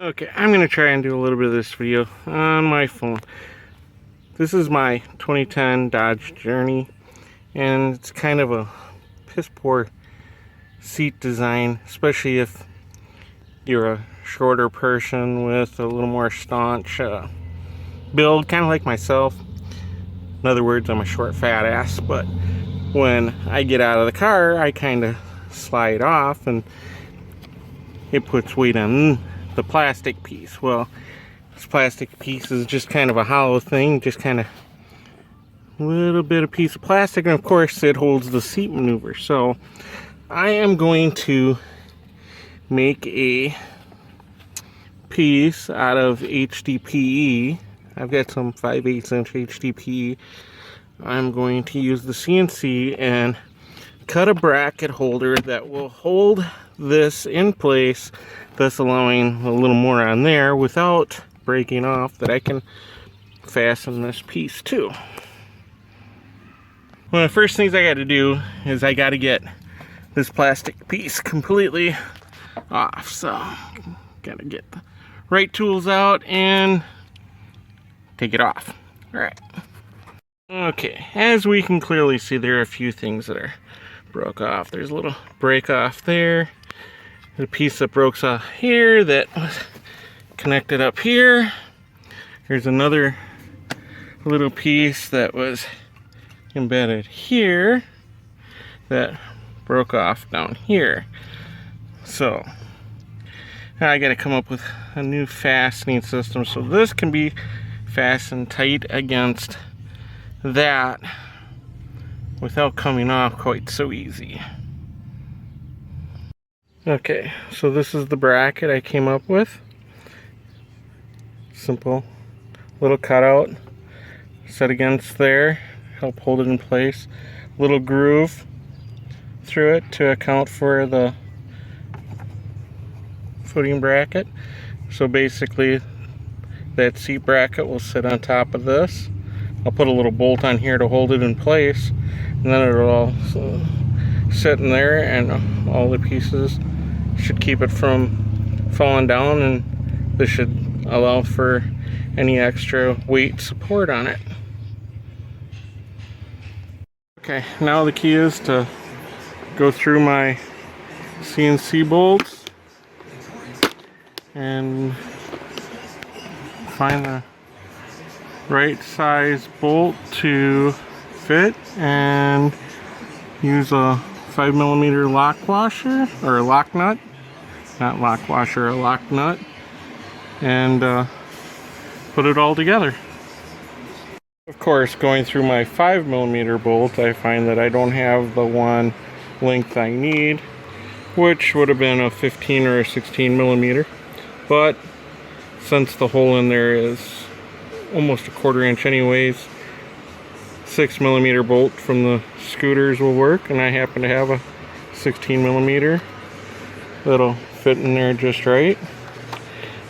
Okay, I'm going to try and do a little bit of this video on my phone. This is my 2010 Dodge Journey, and it's kind of a piss poor seat design, especially if you're a shorter person with a little more staunch build, kind of like myself. In other words, I'm a short fat ass, but when I get out of the car, I kind of slide off and it puts weight on the plastic piece. Well, this plastic piece is just kind of a hollow thing, just kind of a little bit of piece of plastic, and of course it holds the seat maneuver. So I am going to make a piece out of HDPE. I've got some 5/8 inch HDPE. I'm going to use the CNC and cut a bracket holder that will hold this in place, thus allowing a little more on there without breaking off, that I can fasten this piece to. One of the first things I got to do is I got to get this plastic piece completely off. So got to get the right tools out and take it off. All right. Okay, as we can clearly see, there are a few things that are broke off. There's a little break off there. There's a piece that broke off here that was connected up here. There's another little piece that was embedded here that broke off down here. So now I got to come up with a new fastening system so this can be fastened tight against that without coming off quite so easy. Okay, so this is the bracket I came up with. Simple little cutout set against there, help hold it in place. Little groove through it to account for the footing bracket. So basically that seat bracket will sit on top of this. I'll put a little bolt on here to hold it in place, and then it'll all sit in there, and all the pieces should keep it from falling down, and this should allow for any extra weight support on it. Okay, now the key is to go through my CNC bolts and find the right size bolt to fit, and use a 5mm lock washer, or a lock nut, not lock washer, a lock nut, and put it all together. Of course, going through my 5mm bolt, I find that I don't have the one length I need, which would have been a 15 or a 16mm, but since the hole in there is almost a 1/4 inch anyways, 6mm bolt from the scooters will work, and I happen to have a 16mm that'll fit in there just right.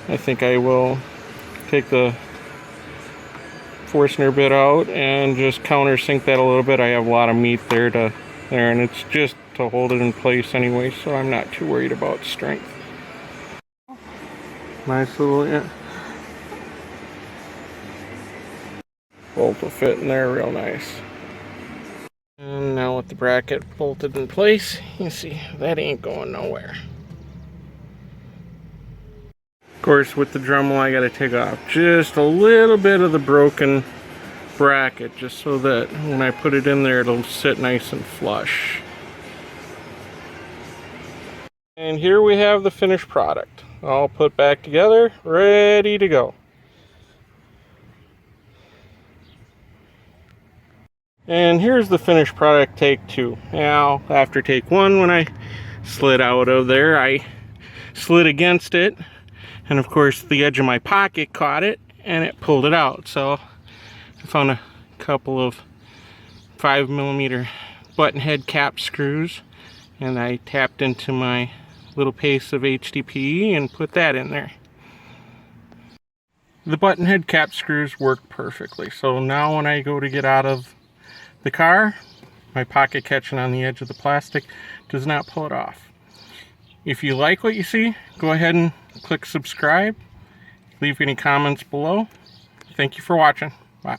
I think I will take the Forstner bit out and just countersink that a little bit. I have a lot of meat there and it's just to hold it in place anyway, so I'm not too worried about strength. Nice little bolt will fit in there real nice. And now with the bracket bolted in place, you see that ain't going nowhere. Of course, with the Dremel, I got to take off just a little bit of the broken bracket, just so that when I put it in there, it'll sit nice and flush. And here we have the finished product, all put back together, ready to go. And here's the finished product, take 2. Now, after take 1, when I slid out of there, I slid against it, and of course the edge of my pocket caught it and it pulled it out. So I found a couple of 5mm button head cap screws, and I tapped into my little piece of HDPE and put that in there. The button head cap screws work perfectly, so now when I go to get out of the car, my pocket catching on the edge of the plastic does not pull it off. If you like what you see, go ahead and click subscribe, leave any comments below. Thank you for watching. Bye.